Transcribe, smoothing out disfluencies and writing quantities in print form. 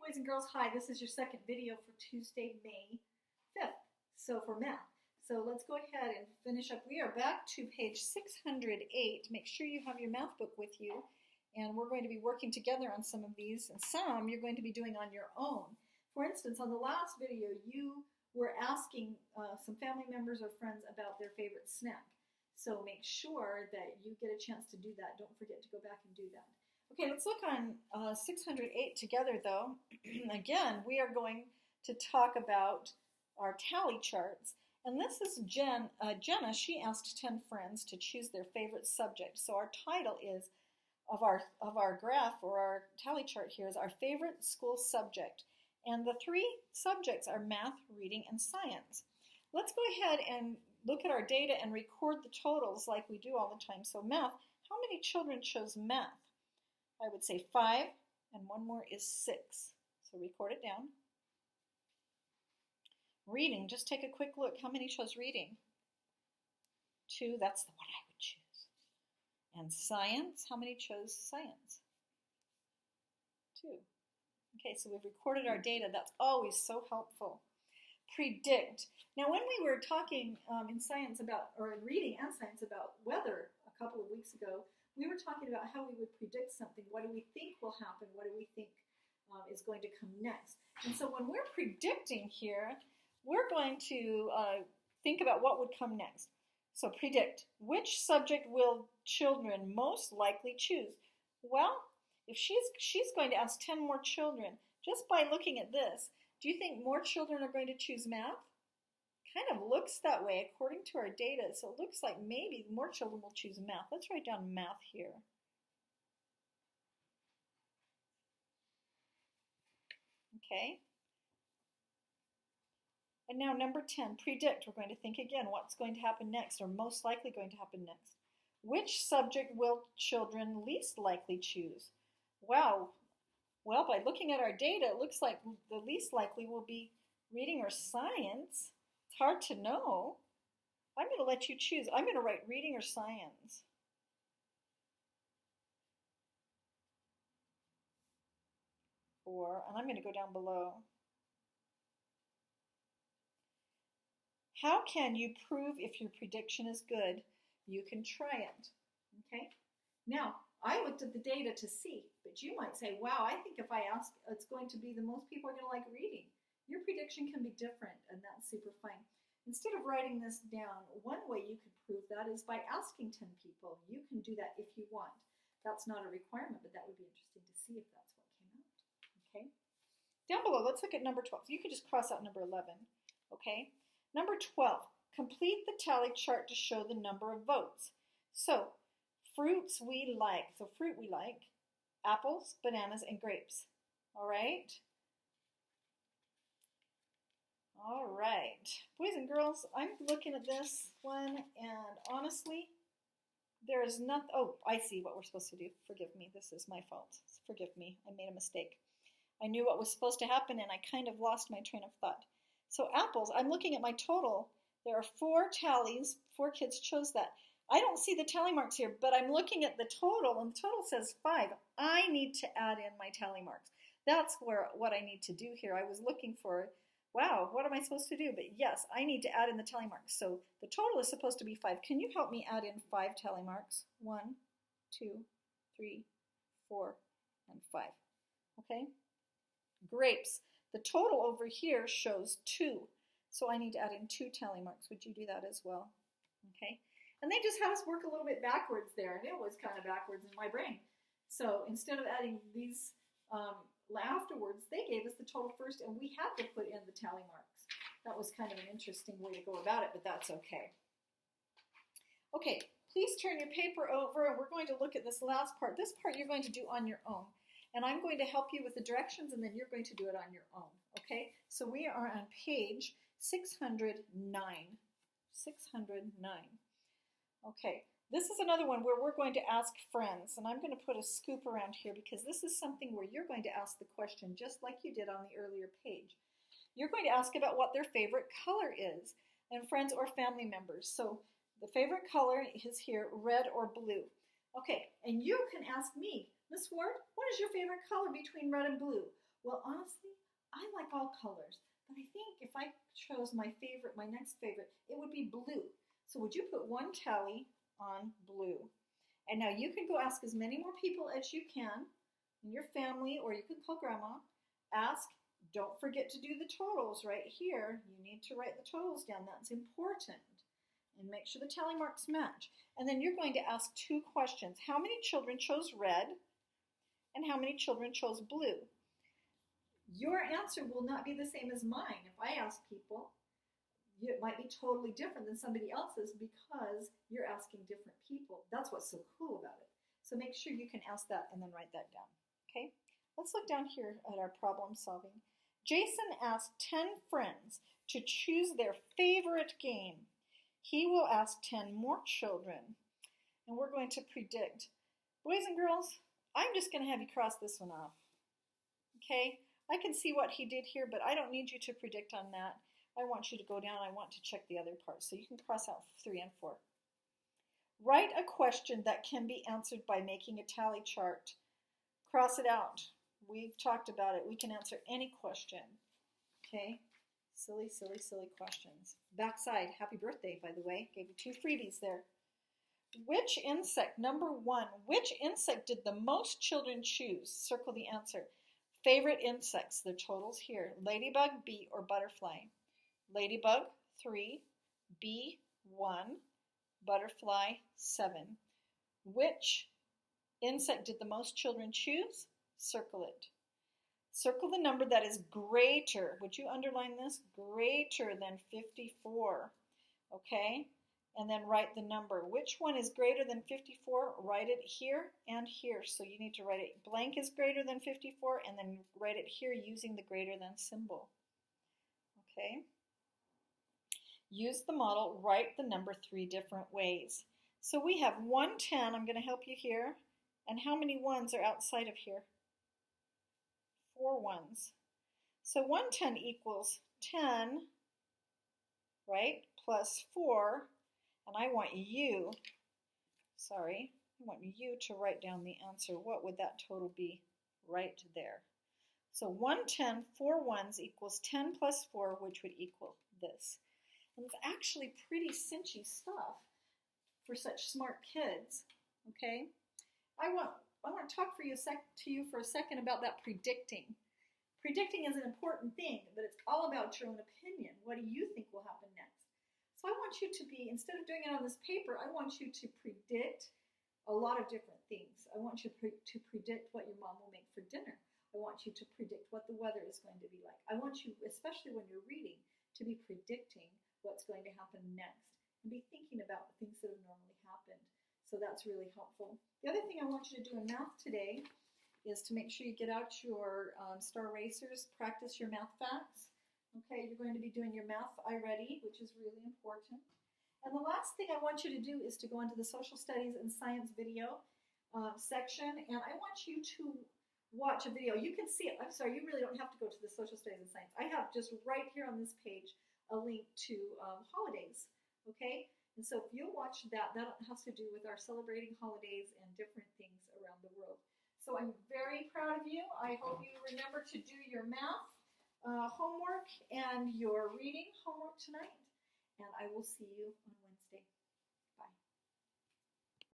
Boys and girls, hi. This is your second video for Tuesday, May 5th. So for math. So let's go ahead and finish up. We are back to page 608. Make sure you have your math book with you. And we're going to be working together on some of these. And some you're going to be doing on your own. For instance, on the last video, you were asking some family members or friends about their favorite snack. So make sure that you get a chance to do that. Don't forget to go back and do that. Okay, let's look on 608 together, though. Again, we are going to talk about our tally charts. And this is Jenna. She asked 10 friends to choose their favorite subject. So our title is of our graph or our tally chart here is our favorite school subject. And the three subjects are math, reading, and science. Let's go ahead and look at our data and record the totals like we do all the time. So math, how many children chose math? I would say 5, and one more is 6. So record it down. Reading, just take a quick look. How many chose reading? 2, that's the one I would choose. And science, how many chose science? 2. Okay, so we've recorded our data. That's always so helpful. Predict. Now, when we were talking in science about, or in reading and science about weather a couple of weeks ago, we were talking about how we would predict something. What do we think will happen? What do we think is going to come next? And so when we're predicting here, we're going to think about what would come next. So predict. Which subject will children most likely choose? Well, if she's going to ask 10 more children, just by looking at this, do you think more children are going to choose math? Kind of looks that way according to our data. So it looks like maybe more children will choose math. Let's write down math here. Okay. And now number 10, predict. We're going to think again what's going to happen next, or most likely going to happen next. Which subject will children least likely choose? Wow. Well, by looking at our data, it looks like the least likely will be reading or science. It's hard to know. I'm going to let you choose. I'm going to write reading or science. And I'm going to go down below. How can you prove if your prediction is good? You can try it. Okay? Now, I looked at the data to see, but you might say, wow, I think if I ask, it's going to be the most people are going to like reading. Your prediction can be different, and that's super fine. Instead of writing this down, one way you could prove that is by asking 10 people. You can do that if you want. That's not a requirement, but that would be interesting to see if that's what came out. Okay? Down below, let's look at number 12. You can just cross out number 11. Okay? Number 12, complete the tally chart to show the number of votes. So, fruits we like. So fruit we like, apples, bananas, and grapes. All right? All right. Boys and girls, I'm looking at this one, and honestly, there is nothing. Oh, I see what we're supposed to do. Forgive me. This is my fault. Forgive me. I made a mistake. I knew what was supposed to happen, and I kind of lost my train of thought. So apples, I'm looking at my total. There are 4 tallies. 4 kids chose that. I don't see the tally marks here, but I'm looking at the total, and the total says 5. I need to add in my tally marks. That's what I need to do here. I was looking for, wow, what am I supposed to do? But yes, I need to add in the tally marks. So the total is supposed to be 5. Can you help me add in 5 tally marks? 1, 2, 3, 4, and 5. Okay? Grapes. The total over here shows 2. So I need to add in 2 tally marks. Would you do that as well? Okay? And they just had us work a little bit backwards there, and it was kind of backwards in my brain. So instead of adding these afterwards, they gave us the total first, and we had to put in the tally marks. That was kind of an interesting way to go about it, but that's okay. Okay, please turn your paper over, and we're going to look at this last part. This part you're going to do on your own, and I'm going to help you with the directions, and then you're going to do it on your own, okay? So we are on page 609. 609. Okay, this is another one where we're going to ask friends, and I'm going to put a scoop around here because this is something where you're going to ask the question just like you did on the earlier page. You're going to ask about what their favorite color is, and friends or family members. So the favorite color is here, red or blue. Okay, and you can ask me, Miss Ward, what is your favorite color between red and blue? Well, honestly, I like all colors, but I think if I chose my favorite, my next favorite, it would be blue. So would you put one tally on blue? And now you can go ask as many more people as you can in your family, or you can call grandma. Ask, don't forget to do the totals right here. You need to write the totals down. That's important. And make sure the tally marks match. And then you're going to ask two questions. How many children chose red? And how many children chose blue? Your answer will not be the same as mine. If I ask people, it might be totally different than somebody else's because you're asking different people. That's what's so cool about it. So make sure you can ask that and then write that down. Okay? Let's look down here at our problem solving. Jason asked 10 friends to choose their favorite game. He will ask 10 more children, and we're going to predict. Boys and girls, I'm just going to have you cross this one off. Okay? I can see what he did here, but I don't need you to predict on that. I want you to go down. I want to check the other parts. So you can cross out 3 and 4. Write a question that can be answered by making a tally chart. Cross it out. We've talked about it. We can answer any question. Okay? Silly, silly, silly questions. Backside, happy birthday, by the way. Gave you 2 freebies there. Which insect, number 1, which insect did the most children choose? Circle the answer. Favorite insects, the totals here. Ladybug, bee, or butterfly? Ladybug, 3. Bee, 1. Butterfly, 7. Which insect did the most children choose? Circle it. Circle the number that is greater. Would you underline this? Greater than 54. Okay? And then write the number. Which one is greater than 54? Write it here and here. So you need to write it. Blank is greater than 54, and then write it here using the greater than symbol. Okay? Use the model. Write the number 3 different ways. So we have 110. I'm going to help you here. And how many ones are outside of here? 4 ones. So 110 equals 10, right, plus 4. And I want you to write down the answer. What would that total be right there? So 110, 4 ones equals 10 plus 4, which would equal this. And it's actually pretty cinchy stuff for such smart kids, okay? I want to talk to you for a second about that predicting. Predicting is an important thing, but it's all about your own opinion. What do you think will happen next? So I want you to be, instead of doing it on this paper, I want you to predict a lot of different things. I want you to predict what your mom will make for dinner. I want you to predict what the weather is going to be like. I want you, especially when you're reading, to be predicting what's going to happen next and be thinking about things that have normally happened. So that's really helpful. The other thing I want you to do in math today is to make sure you get out your star erasers, practice your math facts. Okay, you're going to be doing your math iReady, which is really important. And the last thing I want you to do is to go into the social studies and science video section, and I want you to watch a video. You can see it. I'm sorry, you really don't have to go to the social studies and science. I have just right here on this page a link to holidays, okay? And so if you'll watch that, that has to do with our celebrating holidays and different things around the world. So I'm very proud of you. I hope you remember to do your math homework and your reading homework tonight. And I will see you on